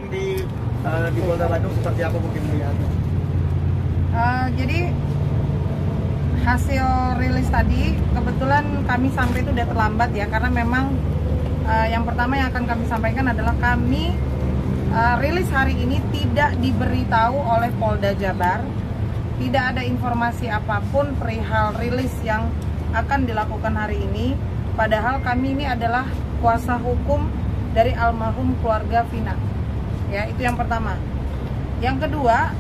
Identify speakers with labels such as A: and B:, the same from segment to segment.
A: di Polda Bandung seperti apa mungkin melihatnya?
B: Jadi hasil rilis tadi kebetulan kami sampai itu udah terlambat ya, karena memang yang pertama yang akan kami sampaikan adalah kami rilis hari ini tidak diberitahu oleh Polda Jabar, tidak ada informasi apapun perihal rilis yang akan dilakukan hari ini, padahal kami ini adalah kuasa hukum dari almarhum keluarga Vina. Ya, itu yang pertama. Yang kedua,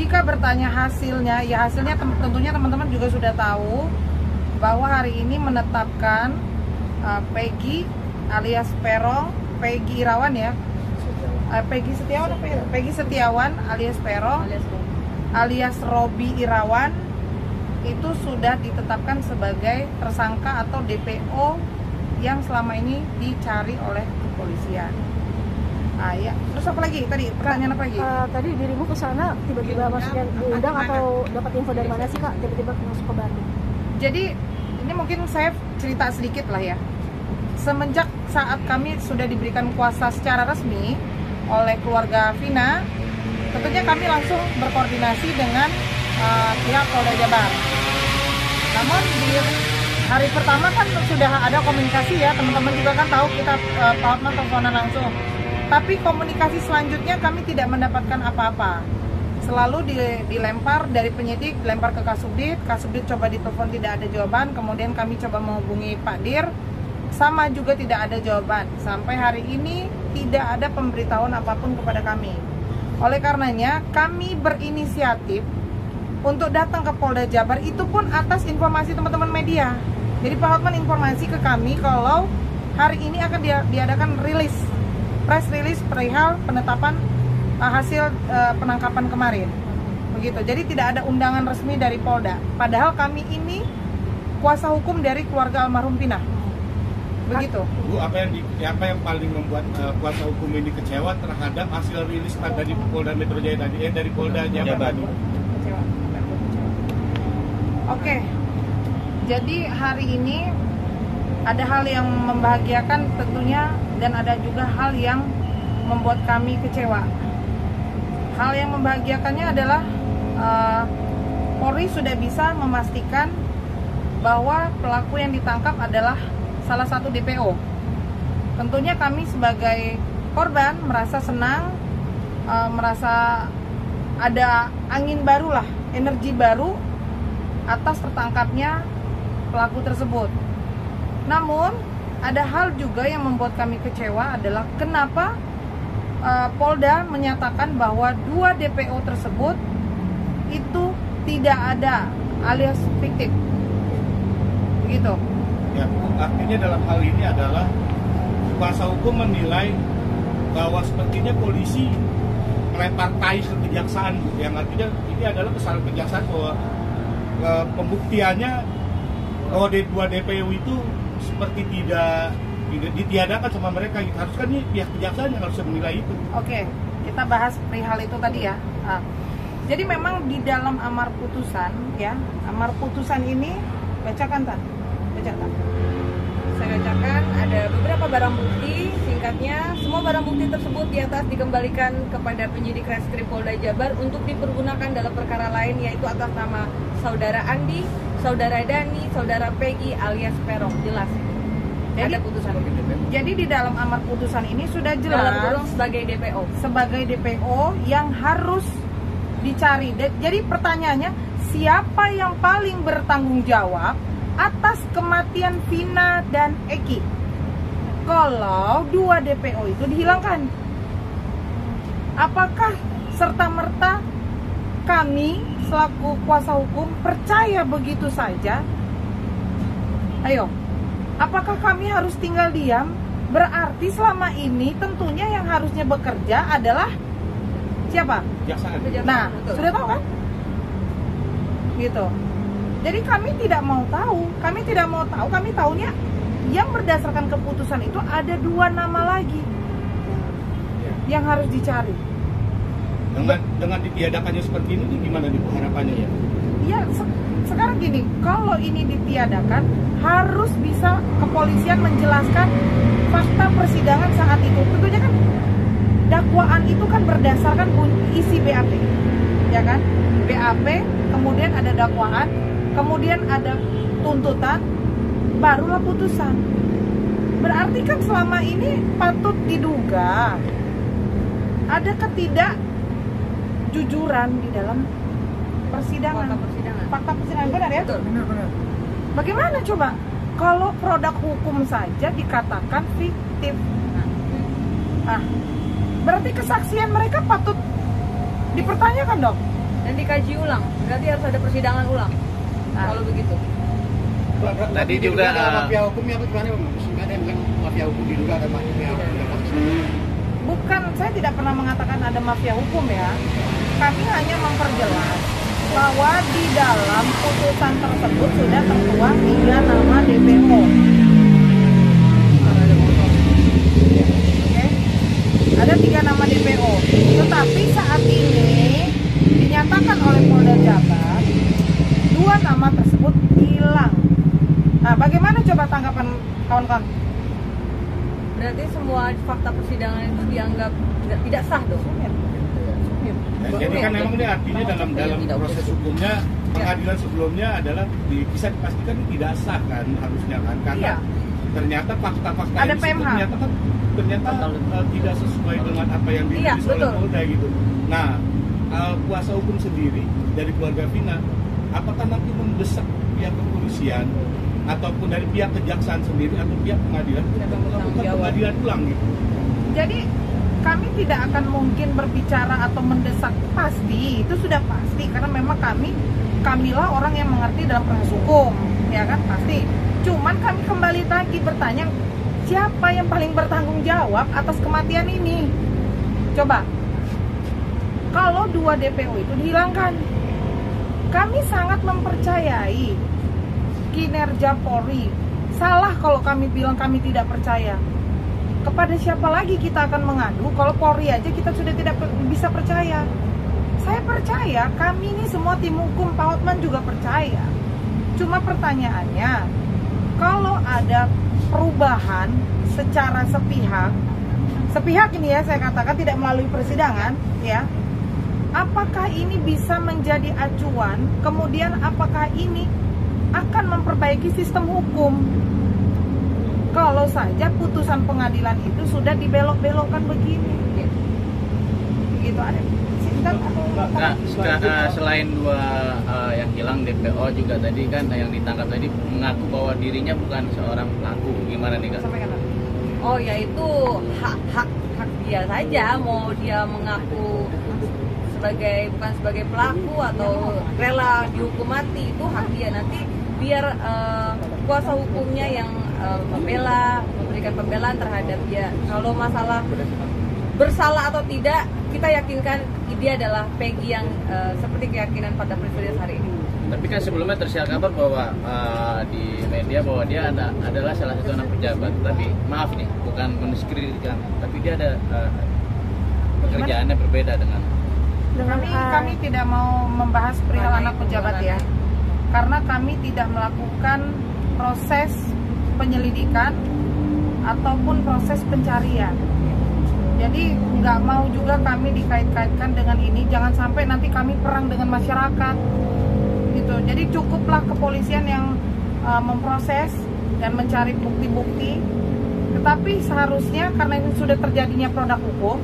B: jika bertanya hasilnya, ya hasilnya tentunya teman-teman juga sudah tahu bahwa hari ini menetapkan Peggy alias Peron, Peggy Irawan ya, Peggy Setiawan alias Peron alias Robi Irawan itu sudah ditetapkan sebagai tersangka atau DPO yang selama ini dicari oleh kepolisian. Ya. Terus apa lagi? Tadi pertanyaan apa lagi?
C: Tadi dirimu ke sana tiba-tiba masuknya diundang atau dapat info dari mana sih Kak? Tiba-tiba masuk ke Bandung.
B: Jadi ini mungkin saya cerita sedikit lah ya. Semenjak saat kami sudah diberikan kuasa secara resmi oleh keluarga Vina, tentunya kami langsung berkoordinasi dengan pihak Polda Jabar. Namun di hari pertama kan sudah ada komunikasi ya, teman-teman juga kan tahu kita Pak Hotman teleponan langsung. Tapi komunikasi selanjutnya kami tidak mendapatkan apa-apa. Selalu dilempar dari penyidik, dilempar ke Kasubdit coba ditelepon tidak ada jawaban, kemudian kami coba menghubungi Pak Dir, sama juga tidak ada jawaban. Sampai hari ini tidak ada pemberitahuan apapun kepada kami. Oleh karenanya kami berinisiatif untuk datang ke Polda Jabar, itu pun atas informasi teman-teman media. Jadi Pak Hotman informasi ke kami kalau hari ini akan diadakan press release perihal penetapan hasil penangkapan kemarin. Begitu. Jadi tidak ada undangan resmi dari Polda. Padahal kami ini kuasa hukum dari keluarga almarhum Vina. Begitu. Bu,
D: apa yang paling membuat kuasa hukum ini kecewa terhadap hasil rilis dari Polda Metro Jaya tadi, dari Polda Jabar?
B: Kecewa. Oke. Jadi hari ini ada hal yang membahagiakan tentunya, dan ada juga hal yang membuat kami kecewa. Hal yang membahagiakannya adalah Polri sudah bisa memastikan bahwa pelaku yang ditangkap adalah salah satu DPO. Tentunya kami sebagai korban merasa senang, merasa ada angin baru lah, energi baru atas tertangkapnya pelaku tersebut. Namun ada hal juga yang membuat kami kecewa adalah kenapa Polda menyatakan bahwa 2 DPO tersebut itu tidak ada alias fiktif. Begitu.
D: Ya, artinya dalam hal ini adalah kuasa hukum menilai bahwa sepertinya polisi melempar tai ke kejaksaan, yang artinya ini adalah kesalahan kejaksaan bahwa pembuktiannya bahwa 2 DPO itu seperti tidak ditiadakan sama mereka. Harusnya nih pihak kejaksaan yang harus menilai itu.
B: Oke, kita bahas perihal itu tadi ya. Jadi memang di dalam amar putusan ya, amar putusan ini bacakan Tan.
E: Saya bacakan, ada beberapa barang bukti. Singkatnya, semua barang bukti tersebut di atas dikembalikan kepada penyidik Reskrim Polda Jabar untuk dipergunakan dalam perkara lain, yaitu atas nama Saudara Andi, Saudara Dani, Saudara Peggy alias Peron. Jelas. Ada putusan.
B: Jadi di dalam amar putusan ini sudah jelas
E: dalam kurung sebagai DPO.
B: Sebagai DPO yang harus dicari. Jadi pertanyaannya, siapa yang paling bertanggung jawab atas kematian Vina dan Eki kalau 2 DPO itu dihilangkan? Apakah serta-merta kami selaku kuasa hukum percaya begitu saja? Ayo, apakah kami harus tinggal diam? Berarti selama ini tentunya yang harusnya bekerja adalah siapa?
D: Kejaksaan.
B: Nah, sudah tahu kan? Gitu. Jadi kami tidak mau tahu, kami tahunya yang berdasarkan keputusan itu ada 2 nama lagi yang harus dicari.
D: Dengan ditiadakannya seperti ini gimana nih harapannya ya?
B: ya sekarang gini, kalau ini ditiadakan harus bisa kepolisian menjelaskan fakta persidangan saat itu. Tentunya kan dakwaan itu kan berdasarkan isi BAP, ya kan? BAP, kemudian ada dakwaan, kemudian ada tuntutan, barulah putusan. Berarti kan selama ini patut diduga ada ketidakjujuran di dalam persidangan. Fakta persidangan benar ya?
A: Benar.
B: Bagaimana coba kalau produk hukum saja dikatakan fiktif? Nah, berarti kesaksian mereka patut dipertanyakan dong.
E: Dan dikaji ulang, berarti harus ada persidangan ulang. Kalau begitu.
F: Tadi juga
A: ada mafia hukumnya apa gimana? Maksudnya ada yang bukan mafia hukum diduga ada mafia hukum.
B: Bukan, saya tidak pernah mengatakan ada mafia hukum ya. Kami hanya memperjelas bahwa di dalam putusan tersebut sudah tertuang 3 nama DPO. Oke? Ada 3 nama DPO. Tetapi saat ini dinyatakan oleh Polda Jabar 2 nama tersebut hilang. Nah, bagaimana coba tanggapan kawan-kawan?
E: Berarti semua fakta persidangan itu dianggap tidak sah dong.
D: Jadi kan memang ini artinya dalam proses hukumnya pengadilan sebelumnya adalah bisa dipastikan tidak sah kan harusnya kan, karena ternyata fakta-fakta
B: ada
D: ini
B: PMH.
D: ternyata tidak sesuai dengan apa yang ditulis oleh Polda gitu. Nah, kuasa hukum sendiri dari keluarga Vina, apakah nanti mendesak pihak kepolisian ataupun dari pihak kejaksaan sendiri atau pihak pengadilan untuk melakukan pengadilan ulang gitu?
B: Jadi kami tidak akan mungkin berbicara atau mendesak, pasti itu sudah pasti, karena memang kamilah orang yang mengerti dalam proses hukum, ya kan, pasti. Cuman kami kembali lagi bertanya, siapa yang paling bertanggung jawab atas kematian ini? Coba, kalau 2 DPO itu dihilangkan, kami sangat mempercayai kinerja Polri. Salah kalau kami bilang kami tidak percaya. Kepada siapa lagi kita akan mengadu kalau Polri aja kita sudah tidak bisa percaya? Saya percaya, kami ini semua tim hukum, Pak Hotman juga percaya. Cuma pertanyaannya, kalau ada perubahan secara sepihak ini ya saya katakan tidak melalui persidangan ya, apakah ini bisa menjadi acuan, kemudian apakah ini akan memperbaiki sistem hukum? Kalau saja putusan pengadilan itu sudah dibelok-belokkan begini, gitu ada.
F: Selain 2 yang hilang DPO juga tadi kan yang ditangkap tadi mengaku bahwa dirinya bukan seorang pelaku. Gimana nih Kak?
E: Oh ya, itu hak dia saja, mau dia mengaku bukan sebagai pelaku atau rela dihukum mati, itu hak dia. Nanti biar kuasa hukumnya yang memberikan pembelaan terhadap dia. Kalau masalah bersalah atau tidak, kita yakinkan dia adalah Peggy yang seperti keyakinan pada peristiwa hari ini.
F: Tapi kan sebelumnya tersiar kabar bahwa di media bahwa dia adalah salah satu anak pejabat. Tapi maaf nih, bukan mendiskreditkan, tapi dia ada pekerjaannya berbeda dengan.
B: Kami tidak mau membahas perihal anak pejabat ya, karena kami tidak melakukan proses penyelidikan ataupun proses pencarian. Jadi nggak mau juga kami dikait-kaitkan dengan ini, jangan sampai nanti kami perang dengan masyarakat gitu. Jadi cukuplah kepolisian yang memproses dan mencari bukti-bukti. Tetapi seharusnya karena ini sudah terjadinya produk hukum,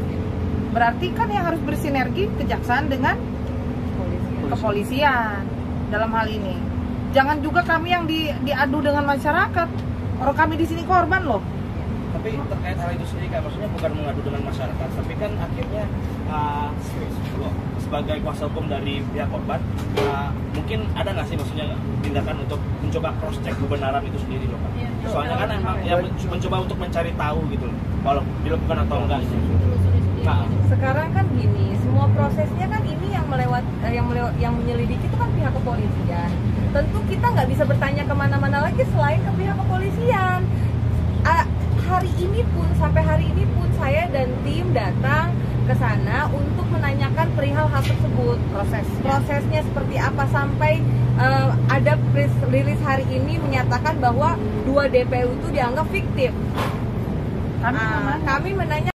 B: berarti kan yang harus bersinergi kejaksaan dengan kepolisian dalam hal ini. Jangan juga kami yang diadu dengan masyarakat. Orang kami di sini korban loh.
G: Tapi terkait hal itu sendiri kan, maksudnya bukan mengadu dengan masyarakat, tapi kan akhirnya sebagai kuasa hukum dari pihak korban, mungkin ada nggak sih maksudnya tindakan untuk mencoba cross check kebenaran itu sendiri loh Pak? Soalnya kan emang ya mencoba untuk mencari tahu gitu loh, kalau dilakukan atau enggak sih. Nah,
E: sekarang kan gini, semua prosesnya kan ini yang menyelidiki itu kan pihak kepolisian. Tentu kita nggak bisa bertanya kemana-mana lagi selain ke pihak kepolisian. Sampai hari ini pun saya dan tim datang ke sana untuk menanyakan perihal hal tersebut. Prosesnya seperti apa sampai ada press release hari ini menyatakan bahwa 2 DPO itu dianggap fiktif. Kami menanya